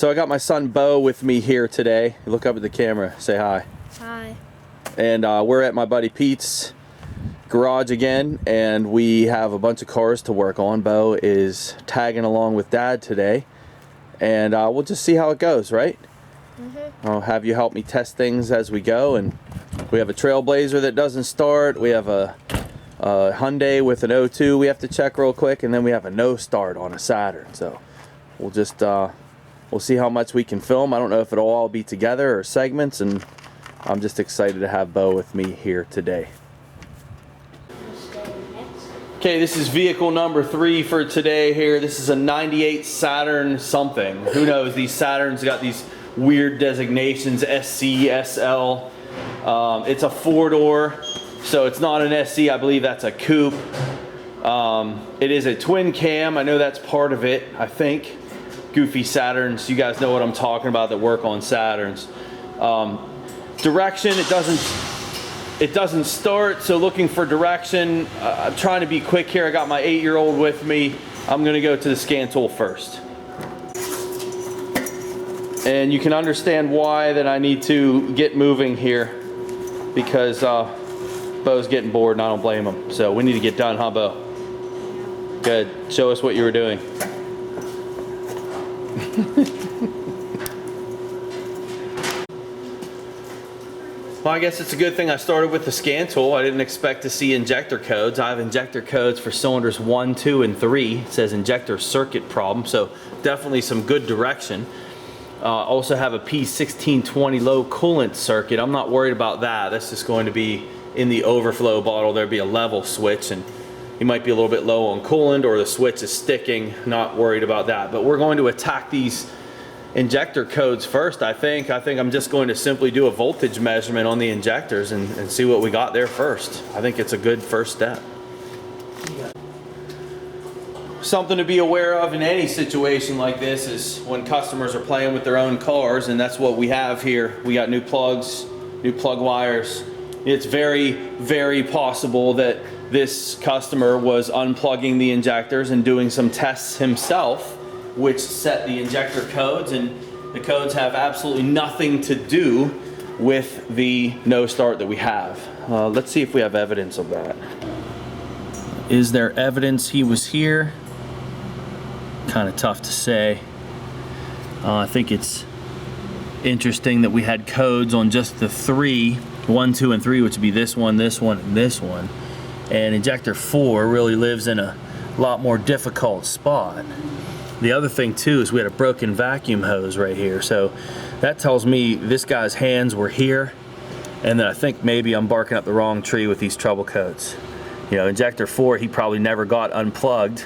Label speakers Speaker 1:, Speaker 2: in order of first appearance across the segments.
Speaker 1: So I got my son Beau with me here today. Look up at the camera, say hi.
Speaker 2: Hi.
Speaker 1: And we're at my buddy Pete's garage again, and we have a bunch of cars to work on. Beau is tagging along with Dad today, and we'll just see how it goes, right? I'll have you help me test things as we go. And we have a Trailblazer that doesn't start. We have a Hyundai with an 02 we have to check real quick, and then we have a no start on a Saturn. So we'll just we'll see how much we can film. I don't know if it'll all be together or segments, and I'm just excited to have Beau with me here today. Okay, this is vehicle number 3 for today here. This is a 98 Saturn something. Who knows? These Saturns got these weird designations, SC, SL. It's a 4-door, so it's not an SC. I believe that's a coupe. It is a twin cam. I know that's part of it, I think. Goofy Saturns, you guys know what I'm talking about that work on Saturns. Direction, it doesn't start, so looking for direction. I'm trying to be quick here. I got my 8-year-old with me. I'm gonna go to the scan tool first. And you can understand why that I need to get moving here, because Beau's getting bored and I don't blame him. So we need to get done, huh, Beau? Good, show us what you were doing. Well, I guess it's a good thing I started with the scan tool. I didn't expect to see injector codes. I have injector codes for cylinders 1, 2, and 3. It says injector circuit problem, so definitely some good direction. Also have a P1620 low coolant circuit. I'm not worried about that. That's just going to be in the overflow bottle. There'll be a level switch, and you might be a little bit low on coolant, or the switch is sticking. Not worried about that. But we're going to attack these injector codes first, I think. I'm just going to simply do a voltage measurement on the injectors and see what we got there first. I think it's a good first step. Something to be aware of in any situation like this is when customers are playing with their own cars, and that's what we have here. We got new plugs, new plug wires. It's very, very possible that this customer was unplugging the injectors and doing some tests himself, which set the injector codes, and the codes have absolutely nothing to do with the no start that we have. Let's see if we have evidence of that. Is there evidence he was here? Kind of tough to say. I think it's interesting that we had codes on just the 3, 1, 2, and 3, which would be this one, and this one. And injector 4 really lives in a lot more difficult spot. The other thing too is we had a broken vacuum hose right here, so that tells me this guy's hands were here, and then I think maybe I'm barking up the wrong tree with these trouble codes. You know, injector 4, he probably never got unplugged,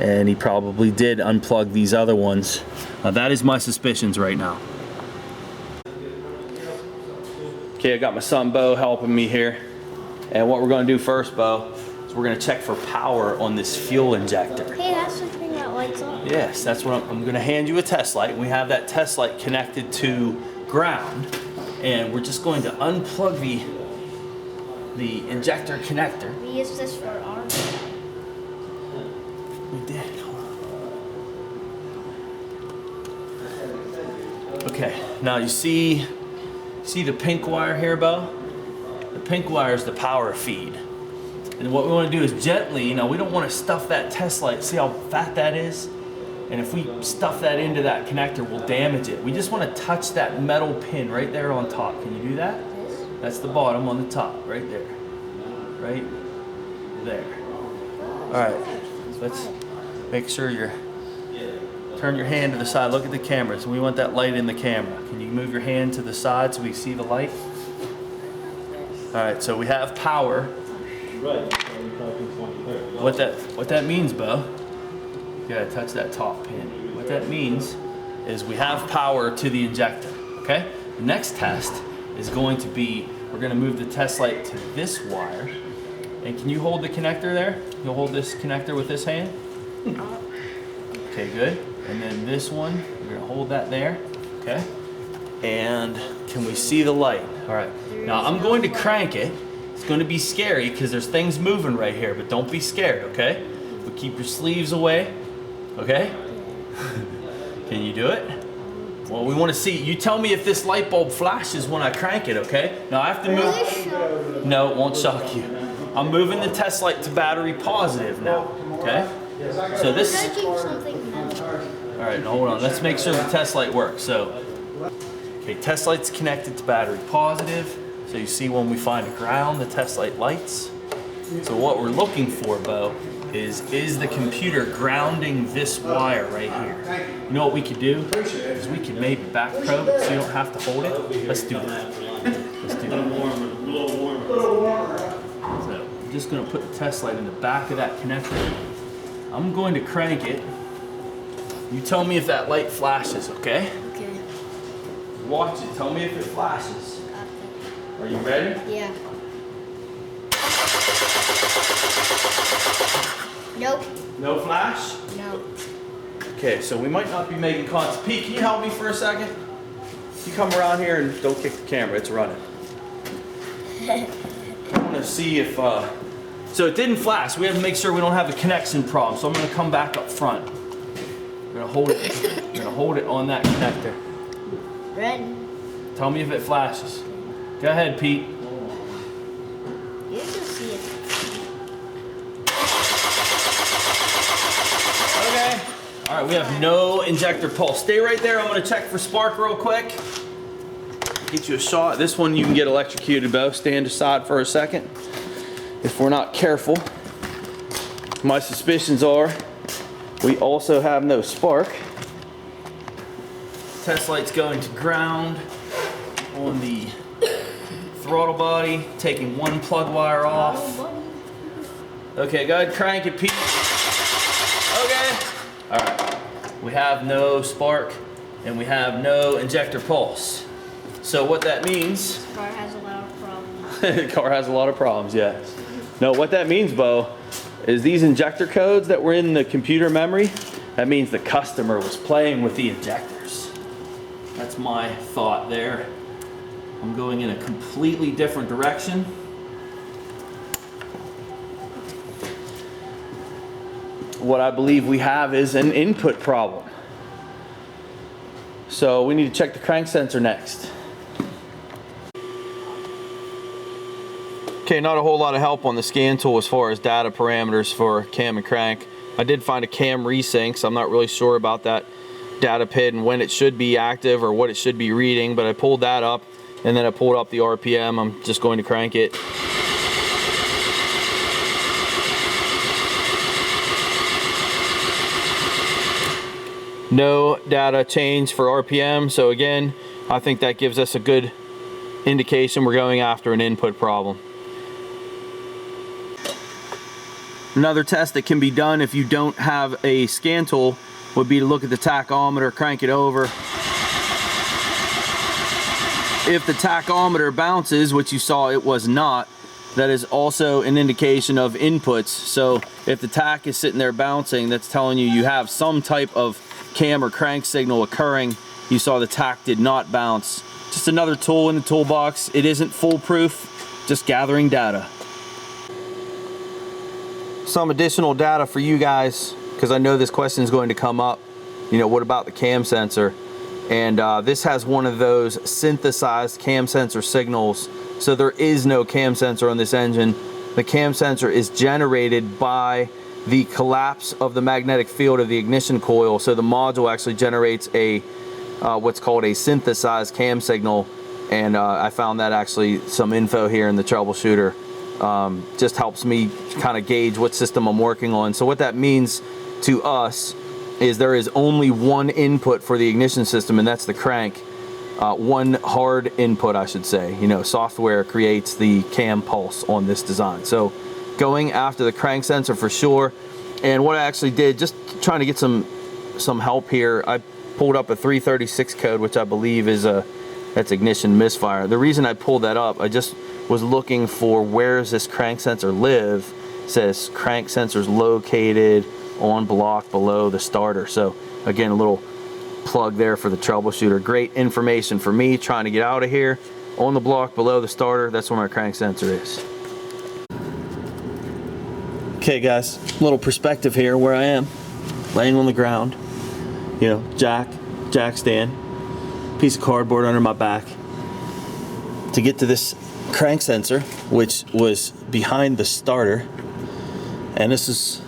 Speaker 1: and he probably did unplug these other ones. That is my suspicions right now. Okay, I got my son Beau helping me here, and what we're going to do first, Beau, is we're going to check for power on this fuel injector.
Speaker 2: Hey, that's the thing that lights up.
Speaker 1: Yes, that's what I'm going to hand you a test light. We have that test light connected to ground, and we're just going to unplug the injector connector.
Speaker 2: We use this for arm.
Speaker 1: We did. Okay, now you see the pink wire here, Beau? The pink wire is the power feed. And what we want to do is gently, you know, we don't want to stuff that test light. See how fat that is? And if we stuff that into that connector, we'll damage it. We just want to touch that metal pin right there on top. Can you do that? That's the bottom on the top, right there. Right there. All right, let's make sure turn your hand to the side. Look at the camera. So we want that light in the camera. Can you move your hand to the side so we see the light? All right, so we have power.
Speaker 3: Right.
Speaker 1: What that means, Beau, you gotta touch that top pin. What that means is we have power to the injector, okay? The next test is going to be, we're gonna move the test light to this wire. And can you hold the connector there? You'll hold this connector with this hand? Okay, good. And then this one, we're gonna hold that there, okay? And can we see the light? All right, now I'm going to crank it. It's going to be scary because there's things moving right here, but don't be scared, okay? But keep your sleeves away, okay? Can you do it? Well, we want to see. You tell me if this light bulb flashes when I crank it, okay? Now I have to move.
Speaker 2: Really shock.
Speaker 1: No, it won't shock you. I'm moving the test light to battery positive now, okay? So this.
Speaker 2: Touching something now.
Speaker 1: All right, now hold on. Let's make sure the test light works. So, okay, test light's connected to battery positive. So you see when we find ground, the test light lights. So what we're looking for, Beau, is the computer grounding this wire right here? You know what we could do? Is we could maybe back probe it so you don't have to hold it. Let's do that. Let's do that. So I'm just gonna put the test light in the back of that connector. I'm going to crank it. You tell me if that light flashes, okay?
Speaker 2: Okay.
Speaker 1: Watch it, tell me if it flashes.
Speaker 2: Got
Speaker 1: Are you ready?
Speaker 2: that. Yeah. Nope.
Speaker 1: No flash?
Speaker 2: No.
Speaker 1: Okay, so we might not be making contact. Pete, can you help me for a second? You come around here and don't kick the camera, it's running. I want to see if, so it didn't flash. We have to make sure we don't have a connection problem. So I'm going to come back up front. I'm going to hold it. I'm going to hold it on that connector.
Speaker 2: Ready?
Speaker 1: Tell me if it flashes. Go ahead, Pete.
Speaker 2: You can see it.
Speaker 1: Okay. All right, we have no injector pulse. Stay right there. I'm going to check for spark real quick. Get you a shot. This one you can get electrocuted, Beau. Stand aside for a second. If we're not careful, my suspicions are we also have no spark. Test light's going to ground on the throttle body, taking one plug wire off. Okay, go ahead, crank it, Pete. Okay. All right. We have no spark and we have no injector pulse. So what that means,
Speaker 2: Car has a lot of problems.
Speaker 1: the car has a lot of problems, yes. No, what that means, Beau, is these injector codes that were in the computer memory, that means the customer was playing with the injectors. That's my thought there. I'm going in a completely different direction. What I believe we have is an input problem. So we need to check the crank sensor next. Okay, not a whole lot of help on the scan tool as far as data parameters for cam and crank. I did find a cam resync, so I'm not really sure about that data PID and when it should be active or what it should be reading, but I pulled that up and then I pulled up the RPM. I'm just going to crank it. No data change for RPM, so again, I think that gives us a good indication we're going after an input problem. Another test that can be done if you don't have a scan tool would be to look at the tachometer, crank it over. If the tachometer bounces, which you saw it was not, that is also an indication of inputs. So if the tach is sitting there bouncing, that's telling you you have some type of cam or crank signal occurring. You saw the tach did not bounce. Just another tool in the toolbox. It isn't foolproof, just gathering data. Some additional data for you guys, because I know this question is going to come up. You know, what about the cam sensor? And this has one of those synthesized cam sensor signals. So there is no cam sensor on this engine. The cam sensor is generated by the collapse of the magnetic field of the ignition coil. So the module actually generates a what's called a synthesized cam signal. And I found that actually some info here in the troubleshooter. Just helps me kind of gauge what system I'm working on. So what that means to us is there is only one input for the ignition system, and that's the crank. One hard input, I should say. You know, software creates the cam pulse on this design. So going after the crank sensor for sure. And what I actually did, just trying to get some help here, I pulled up a 336 code, which I believe is that's ignition misfire. The reason I pulled that up, I just was looking for where does this crank sensor live. It says crank sensors located on block below the starter. So again, a little plug there for the troubleshooter. Great information for me trying to get out of here. On the block below the starter, that's where my crank sensor is. Okay guys, a little perspective here where I am, laying on the ground. You know, jack stand. piece of cardboard under my back to get to this crank sensor, which was behind the starter. And it's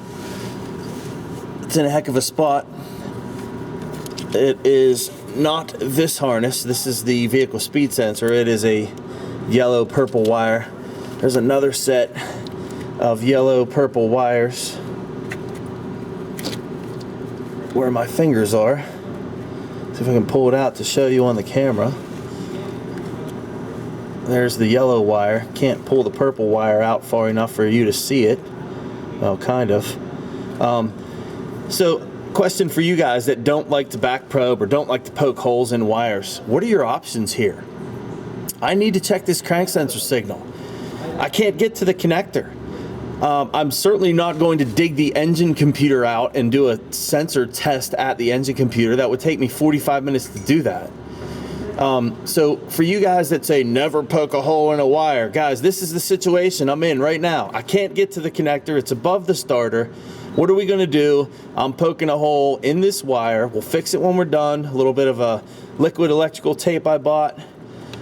Speaker 1: in a heck of a spot. It is not this harness. This is the vehicle speed sensor. It is a yellow purple wire. There's another set of yellow purple wires where my fingers are. See if I can pull it out to show you on the camera. There's the yellow wire. Can't pull the purple wire out far enough for you to see it. Well, kind of. So, question for you guys that don't like to back probe or don't like to poke holes in wires. What are your options here? I need to check this crank sensor signal. I can't get to the connector. I'm certainly not going to dig the engine computer out and do a sensor test at the engine computer. That would take me 45 minutes to do that. So for you guys that say never poke a hole in a wire, guys, this is the situation I'm in right now. I can't get to the connector. It's above the starter. What are we going to do? I'm poking a hole in this wire. We'll fix it when we're done. A little bit of a liquid electrical tape I bought.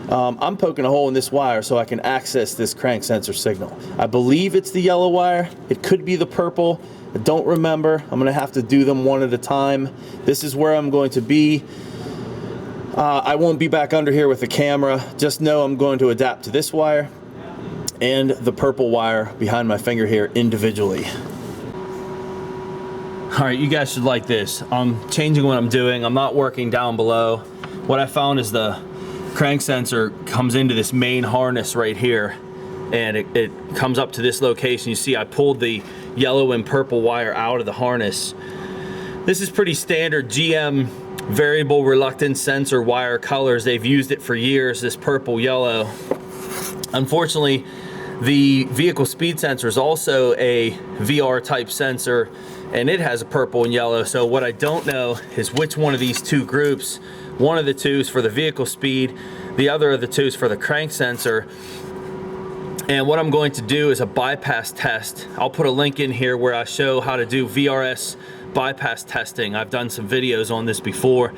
Speaker 1: I'm poking a hole in this wire so I can access this crank sensor signal. I believe it's the yellow wire. It could be the purple. I don't remember. I'm going to have to do them one at a time. This is where I'm going to be. I won't be back under here with the camera. Just know I'm going to adapt to this wire and the purple wire behind my finger here individually. All right, you guys should like this. I'm changing what I'm doing. I'm not working down below. What I found is the crank sensor comes into this main harness right here, and it comes up to this location. You see I pulled the yellow and purple wire out of the harness. This is pretty standard GM variable reluctance sensor wire colors. They've used it for years, this purple yellow. Unfortunately, the vehicle speed sensor is also a VR type sensor, and it has a purple and yellow. So what I don't know is which one of these two groups. One of the two is for the vehicle speed, the other of the two is for the crank sensor. And what I'm going to do is a bypass test. I'll put a link in here where I show how to do VRS bypass testing. I've done some videos on this before,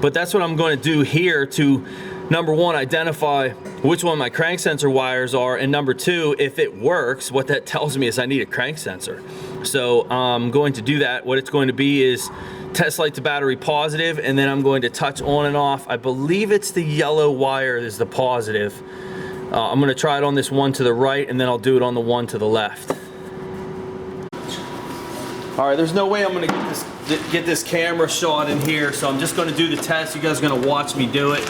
Speaker 1: but that's what I'm going to do here to, number one, identify which one my crank sensor wires are, and number two, if it works, what that tells me is I need a crank sensor. So I'm going to do that. What it's going to be is test light to battery positive, and then I'm going to touch on and off. I believe it's the yellow wire is the positive. I'm going to try it on this one to the right, and then I'll do it on the one to the left. All right, there's no way I'm going to get this camera shot in here, so I'm just going to do the test. You guys are going to watch me do it.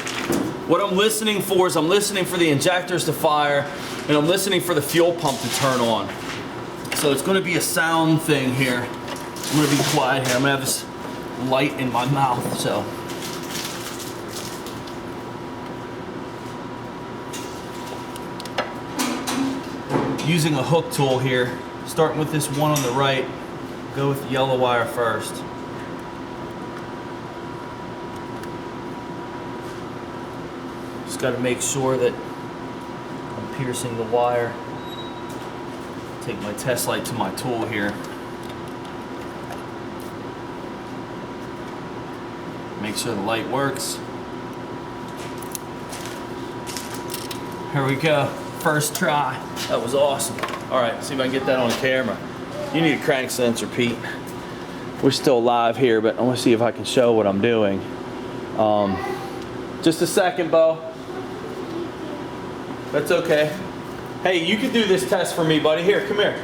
Speaker 1: What I'm listening for is I'm listening for the injectors to fire, and I'm listening for the fuel pump to turn on. So it's going to be a sound thing here. I'm going to be quiet here. I'm going to have this light in my mouth, so. Using a hook tool here, starting with this one on the right, go with the yellow wire first. Just got to make sure that I'm piercing the wire. Take my test light to my tool here. Make sure the light works. Here we go. First try. That was awesome. All right, see if I can get that on camera. You need a crank sensor, Pete. We're still live here, but I want to see if I can show what I'm doing. Just a second, Beau. That's okay. Hey, you can do this test for me, buddy. Here, come here.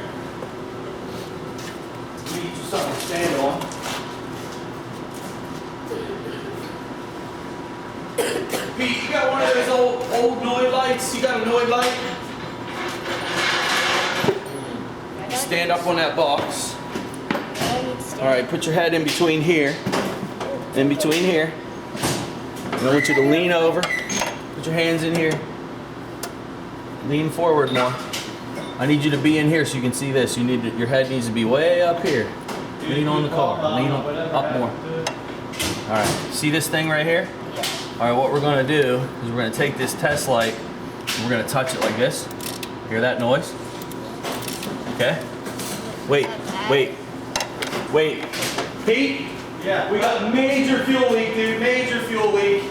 Speaker 1: Let me get you something to stand on. Pete, you got one of those old Noid lights? You got a Noid light? Stand up on that box. All right, put your head in between here. In between here. And I want you to lean over. Put your hands in here. Lean forward more. I need you to be in here so you can see this. Your head needs to be way up here. Lean on the car. Lean on, up more. All right, see this thing right here? All right, what we're gonna do is we're gonna take this test light and we're gonna touch it like this. Hear that noise? Okay. Wait. Pete? Yeah. We got major fuel leak, dude. Major fuel leak.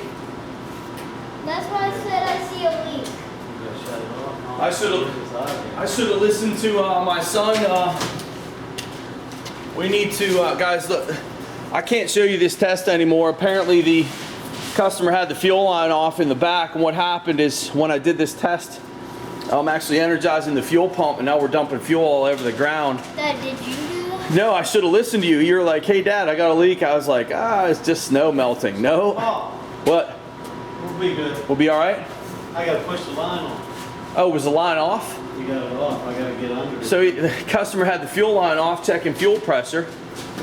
Speaker 2: That's why I said I see a leak.
Speaker 1: I should have listened to my son. We need to, guys, look, I can't show you this test anymore. Apparently the customer had the fuel line off in the back, and what happened is when I did this test, I'm actually energizing the fuel pump, and now we're dumping fuel all over the ground.
Speaker 2: Dad, did you do that?
Speaker 1: No, I should have listened to you. You were like, hey Dad, I got a leak. I was like, it's just snow melting. No.
Speaker 3: Oh,
Speaker 1: What?
Speaker 3: we'll be good.
Speaker 1: We'll be all right?
Speaker 3: I gotta push the line on.
Speaker 1: Oh, was the line off?
Speaker 3: You got it off. I gotta get under it.
Speaker 1: So the customer had the fuel line off, checking fuel pressure.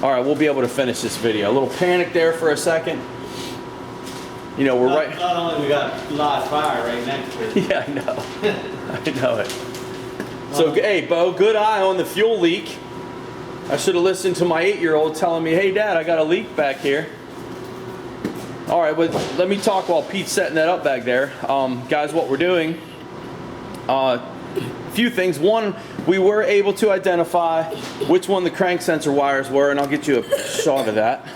Speaker 1: All right, we'll be able to finish this video. A little panic there for a second. You know, we're right.
Speaker 3: Not only we got live fire right next to it.
Speaker 1: Yeah, I know. I know it. So, hey, Beau, good eye on the fuel leak. I should have listened to my 8-year-old telling me, hey, Dad, I got a leak back here. All right, but let me talk while Pete's setting that up back there. Guys, what we're doing, a few things. One, we were able to identify which one the crank sensor wires were, and I'll get you a shot of that.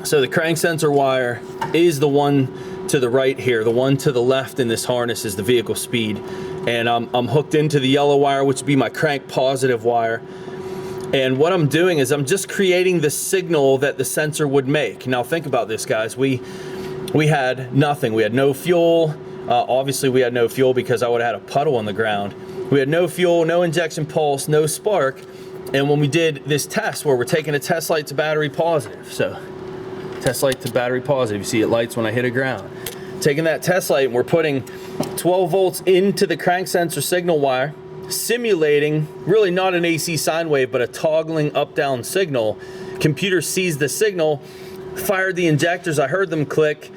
Speaker 1: So the crank sensor wire is the one to the right here. The one to the left in this harness is the vehicle speed. And I'm hooked into the yellow wire, which would be my crank positive wire. And what I'm doing is I'm just creating the signal that the sensor would make. Now think about this, guys. We had nothing. We had no fuel. Obviously we had no fuel because I would have had a puddle on the ground. We had no fuel, no injection pulse, no spark. And when we did this test where we're taking a test light to battery positive, so test light to battery positive, you see it lights when I hit a ground. Taking that test light and we're putting 12 volts into the crank sensor signal wire, simulating really not an AC sine wave, but a toggling up-down signal. Computer sees the signal, fired the injectors, I heard them click,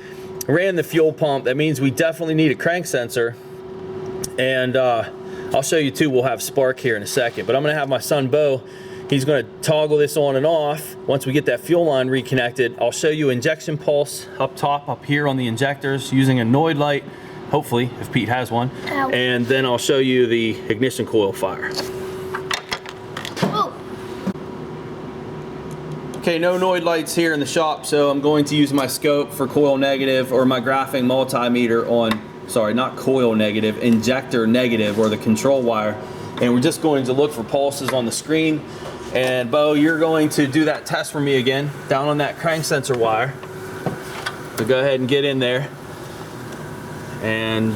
Speaker 1: ran the fuel pump. That means we definitely need a crank sensor. And I'll show you too, we'll have spark here in a second, but I'm gonna have my son Beau, he's gonna toggle this on and off. Once we get that fuel line reconnected, I'll show you injection pulse up top, up here on the injectors using a Noid light, hopefully, if Pete has one.
Speaker 2: Ow.
Speaker 1: And then I'll show you the ignition coil fire.
Speaker 2: Oh.
Speaker 1: Okay, no Noid lights here in the shop, so I'm going to use my scope for coil negative or my graphing multimeter on, sorry, not coil negative, injector negative, or the control wire. And we're just going to look for pulses on the screen. And Beau, you're going to do that test for me again, down on that crank sensor wire. So go ahead and get in there. And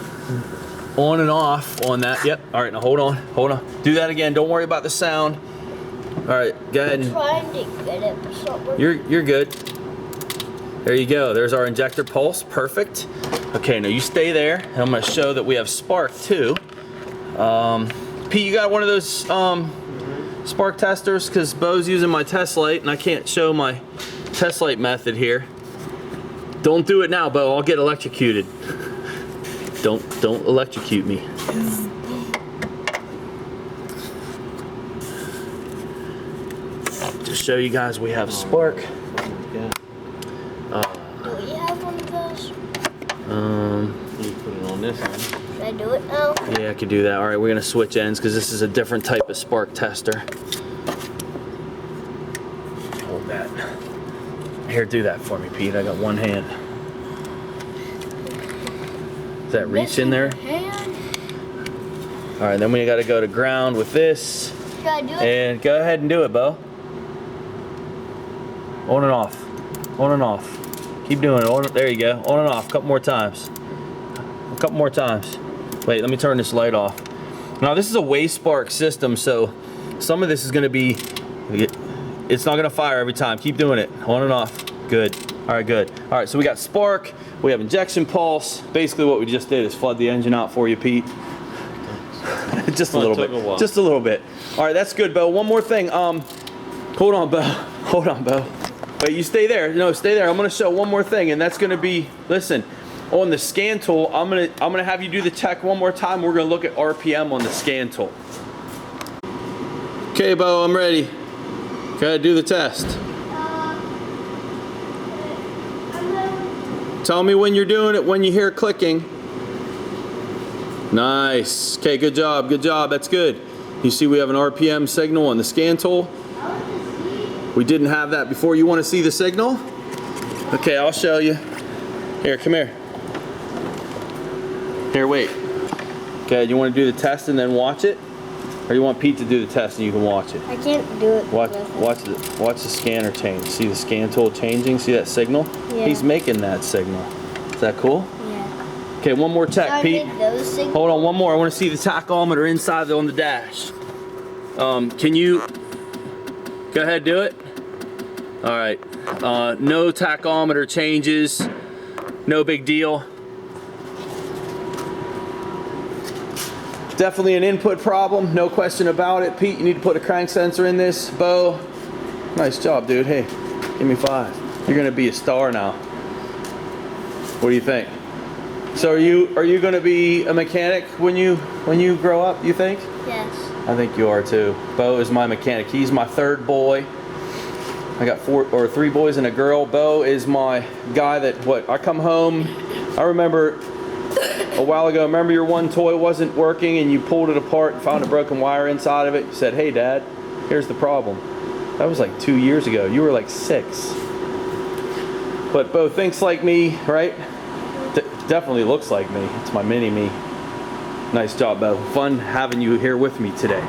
Speaker 1: on and off on that. Yep. All right, now hold on. Do that again. Don't worry about the sound. All right, go ahead and
Speaker 2: Trying to get it, but it's not working.
Speaker 1: you're good. There you go. There's our injector pulse. Perfect. Okay, now you stay there, and I'm going to show that we have spark too. Pete, you got one of those spark testers? Because Beau's using my test light, and I can't show my test light method here. Don't do it now, Beau. I'll get electrocuted. Don't electrocute me. Just show you guys we have spark.
Speaker 2: Do we have one of those?
Speaker 3: You put it on this end.
Speaker 2: Should I do it now?
Speaker 1: Yeah, I could do that. All right, we're gonna switch ends because this is a different type of spark tester. Hold that. Here, do that for me, Pete. I got one hand. Does that reach in there?
Speaker 2: Hand.
Speaker 1: All right, then we gotta go to ground with this.
Speaker 2: Should I do it?
Speaker 1: And go ahead and do it, Beau. On and off. On and off. Keep doing it. There you go. On and off. A couple more times. A couple more times. Wait, let me turn this light off. Now this is a wave spark system, so some of this is gonna be, it's not gonna fire every time. Keep doing it. On and off. Good. All right, good. All right, so we got spark. We have injection pulse. Basically what we just did is flood the engine out for you, Pete. Just a little bit. Just a little bit. All right, that's good, Beau. One more thing. Hold on, Beau. Hold on, Beau. Wait, you stay there. No, stay there. I'm gonna show one more thing, and that's gonna be, listen, on the scan tool, I'm gonna have you do the check one more time. We're gonna look at RPM on the scan tool. Okay, Beau, I'm ready. Gotta do the test. Tell me when you're doing it, when you hear clicking. Nice. Okay, good job, good job. That's good. You see we have an RPM signal on the scan tool. We didn't have that before. You want to see the signal? Okay, I'll show you. Here, come here. Here, wait. Okay, you want to do the test and then watch it? Or you want Pete to do the test and you can watch it?
Speaker 2: I can't do it.
Speaker 1: Watch the scanner change. See the scan tool changing? See that signal?
Speaker 2: Yeah.
Speaker 1: He's making that signal. Is that cool?
Speaker 2: Yeah.
Speaker 1: Okay, one more tech,
Speaker 2: I
Speaker 1: Pete.
Speaker 2: need those signals.
Speaker 1: Hold on, one more. I want to see the tachometer inside on the dash. Can you go ahead, do it? All right. No tachometer changes. No big deal. Definitely an input problem, no question about it. Pete, you need to put a crank sensor in this. Beau, nice job, dude. Hey, give me 5. You're gonna be a star now. What do you think? So are you gonna be a mechanic when you grow up, you think?
Speaker 2: Yes.
Speaker 1: I think you are too. Beau is my mechanic. He's my 3rd boy. I got 3 boys and a girl. Beau is my guy that I come home. I remember a while ago, remember your one toy wasn't working and you pulled it apart and found a broken wire inside of it? You said, hey Dad, here's the problem. That was like 2 years ago. You were like 6. But Beau thinks like me, right? Definitely looks like me. It's my mini-me. Nice job, Beau. Fun having you here with me today.